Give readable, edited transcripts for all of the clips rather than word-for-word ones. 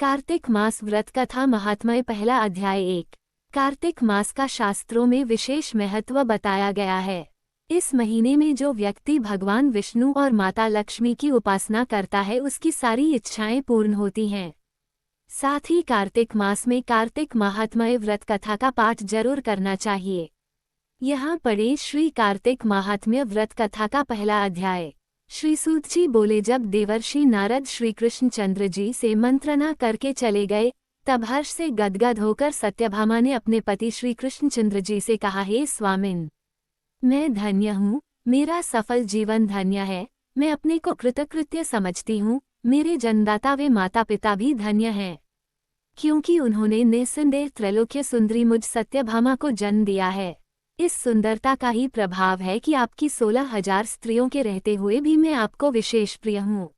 कार्तिक मास व्रत कथा महात्म्य पहला अध्याय 1। कार्तिक मास का शास्त्रों में विशेष महत्व बताया गया है। इस महीने में जो व्यक्ति भगवान विष्णु और माता लक्ष्मी की उपासना करता है उसकी सारी इच्छाएं पूर्ण होती हैं। साथ ही कार्तिक मास में कार्तिक महात्म्य व्रत कथा का पाठ जरूर करना चाहिए। यहाँ पढ़े श्री कार्तिक महात्म्य व्रत कथा का पहला अध्याय। श्री सूत जी बोले, जब देवर्षि नारद श्री कृष्ण चंद्र जी से मंत्रणा करके चले गए तब हर्ष से गदगद होकर सत्यभामा ने अपने पति श्री कृष्ण चंद्र जी से कहा, हे स्वामिन, मैं धन्य हूँ, मेरा सफल जीवन धन्य है, मैं अपने को कृतकृत्य समझती हूँ, मेरे जन्मदाता वे माता पिता भी धन्य हैं, क्योंकि उन्होंने निस्संदेह त्रैलोक्य सुंदरी मुझ सत्यभामा को जन्म दिया है। इस सुंदरता का ही प्रभाव है कि आपकी 16,000 स्त्रियों के रहते हुए भी मैं आपको विशेष प्रिय हूँ।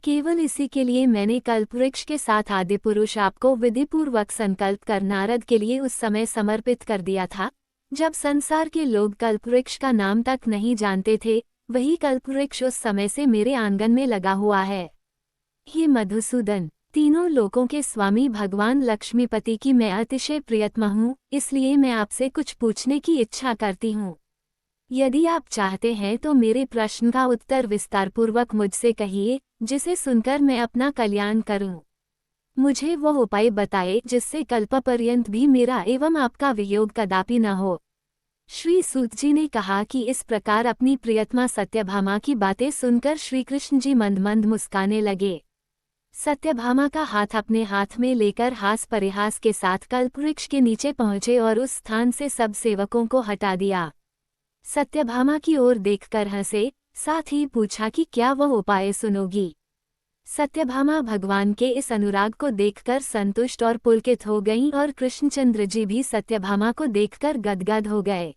केवल इसी के लिए मैंने कल्पवृक्ष के साथ आदि पुरुष आपको विधिपूर्वक संकल्प कर नारद के लिए उस समय समर्पित कर दिया था, जब संसार के लोग कल्पवृक्ष का नाम तक नहीं जानते थे। वही कल्पवृक्ष उस समय से मेरे आंगन में लगा हुआ है। हे मधुसूदन, तीनों लोकों के स्वामी भगवान लक्ष्मीपति की मैं अतिशय प्रियतमा हूँ, इसलिए मैं आपसे कुछ पूछने की इच्छा करती हूँ। यदि आप चाहते हैं तो मेरे प्रश्न का उत्तर विस्तारपूर्वक मुझसे कहिए, जिसे सुनकर मैं अपना कल्याण करूँ। मुझे वह उपाय बताए जिससे कल्पपर्यंत भी मेरा एवं आपका वियोग कदापि न हो। श्री सूत जी ने कहा कि इस प्रकार अपनी प्रियतमा सत्यभामा की बातें सुनकर श्री कृष्ण जी मंद मंद मुस्काने लगे। सत्यभामा का हाथ अपने हाथ में लेकर हास परिहास के साथ कल्पवृक्ष के नीचे पहुंचे और उस स्थान से सब सेवकों को हटा दिया। सत्यभामा की ओर देखकर हंसे, साथ ही पूछा कि क्या वह उपाय सुनोगी। सत्यभामा भगवान के इस अनुराग को देखकर संतुष्ट और पुलकित हो गईं और कृष्णचंद्र जी भी सत्यभामा को देखकर गदगद हो गए।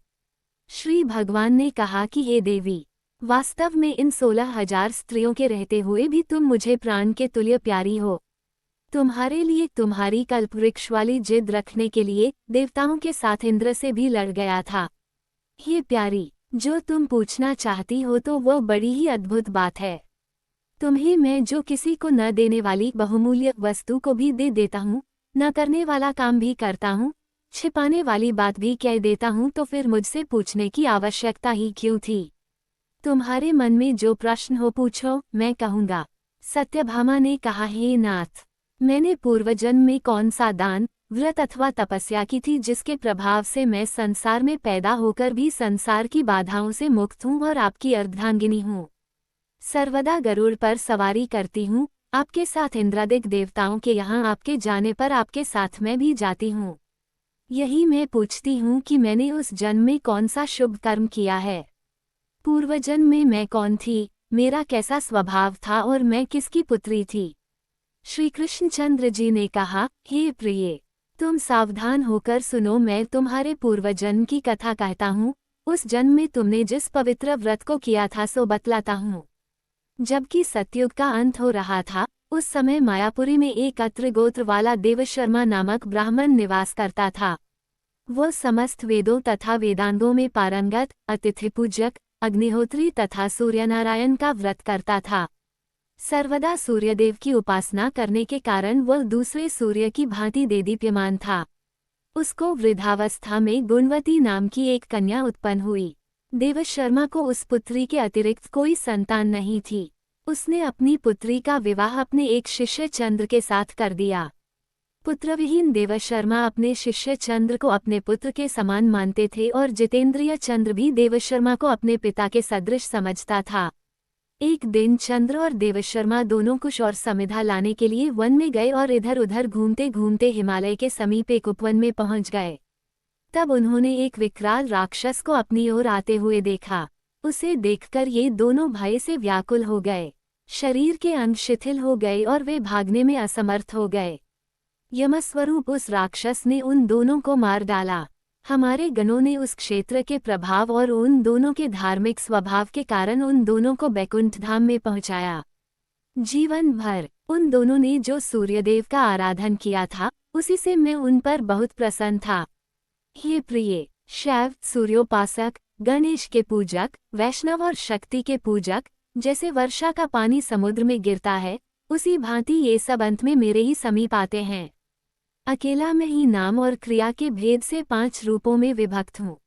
श्री भगवान ने कहा कि हे देवी, वास्तव में इन 16,000 स्त्रियों के रहते हुए भी तुम मुझे प्राण के तुल्य प्यारी हो। तुम्हारे लिए तुम्हारी कल्पवृक्ष वाली जिद रखने के लिए देवताओं के साथ इंद्र से भी लड़ गया था। हे प्यारी, जो तुम पूछना चाहती हो तो वह बड़ी ही अद्भुत बात है। तुम्हें मैं जो किसी को न देने वाली बहुमूल्य वस्तु को भी दे देता हूँ, न करने वाला काम भी करता हूँ, छिपाने वाली बात भी कह देता हूँ, तो फिर मुझसे पूछने की आवश्यकता ही क्यों थी। तुम्हारे मन में जो प्रश्न हो पूछो, मैं कहूँगा। सत्यभामा ने कहा, हे नाथ, मैंने पूर्वजन्म में कौन सा दान, व्रत अथवा तपस्या की थी जिसके प्रभाव से मैं संसार में पैदा होकर भी संसार की बाधाओं से मुक्त हूँ और आपकी अर्धांगिनी हूँ। सर्वदा गरुड़ पर सवारी करती हूँ, आपके साथ इंद्रादिक देवताओं के यहाँ आपके जाने पर आपके साथ मैं भी जाती हूँ। यही मैं पूछती हूँ कि मैंने उस जन्म में कौन सा शुभ कर्म किया है। पूर्वजन्म में मैं कौन थी, मेरा कैसा स्वभाव था और मैं किसकी पुत्री थी। श्री कृष्णचंद्र जी ने कहा, हे प्रिये, तुम सावधान होकर सुनो, मैं तुम्हारे पूर्वजन्म की कथा कहता हूँ। उस जन्म में तुमने जिस पवित्र व्रत को किया था सो बतलाता हूँ। जबकि सतयुग का अंत हो रहा था, उस समय मायापुरी में एक अत्र गोत्र वाला देवशर्मा नामक ब्राह्मण निवास करता था। वह समस्त वेदों तथा वेदांगों में पारंगत, अतिथि पूजक, अग्निहोत्री तथा सूर्यनारायण का व्रत करता था। सर्वदा सूर्यदेव की उपासना करने के कारण वह दूसरे सूर्य की भांति देदीप्यमान था। उसको वृद्धावस्था में गुणवती नाम की एक कन्या उत्पन्न हुई। देवशर्मा को उस पुत्री के अतिरिक्त कोई संतान नहीं थी। उसने अपनी पुत्री का विवाह अपने एक शिष्य चंद्र के साथ कर दिया। पुत्रविहीन देवशर्मा अपने शिष्य चंद्र को अपने पुत्र के समान मानते थे और जितेंद्रिय चंद्र भी देवशर्मा को अपने पिता के सदृश समझता था। एक दिन चंद्र और देवशर्मा दोनों कुश और समिधा लाने के लिए वन में गए और इधर उधर घूमते घूमते हिमालय के समीप एक उपवन में पहुंच गए। तब उन्होंने एक विकराल राक्षस को अपनी ओर आते हुए देखा। उसे देखकर ये दोनों भय से व्याकुल हो गए। शरीर के अंग शिथिल हो गए और वे भागने में असमर्थ हो गए। यमस्वरूप उस राक्षस ने उन दोनों को मार डाला। हमारे गणों ने उस क्षेत्र के प्रभाव और उन दोनों के धार्मिक स्वभाव के कारण उन दोनों को बैकुंठ धाम में पहुंचाया। जीवन भर उन दोनों ने जो सूर्यदेव का आराधन किया था, उसी से मैं उन पर बहुत प्रसन्न था। हे प्रिय, शैव सूर्योपासक, गणेश के पूजक, वैष्णव और शक्ति के पूजक, जैसे वर्षा का पानी समुद्र में गिरता है, उसी भांति ये सब अंत में मेरे ही समीप आते हैं। अकेला मैं ही नाम और क्रिया के भेद से 5 रूपों में विभक्त हूँ।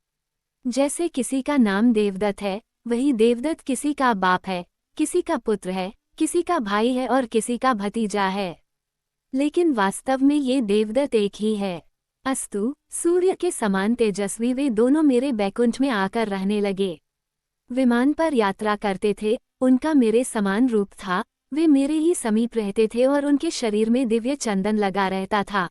जैसे किसी का नाम देवदत्त है, वही देवदत्त किसी का बाप है, किसी का पुत्र है, किसी का भाई है और किसी का भतीजा है। लेकिन वास्तव में ये देवदत्त एक ही है। अस्तु, सूर्य के समान तेजस्वी वे दोनों मेरे बैकुंठ में आकर रहने लगे। विमान पर यात्रा करते थे, उनका मेरे समान रूप था, वे मेरे ही समीप रहते थे और उनके शरीर में दिव्य चंदन लगा रहता था।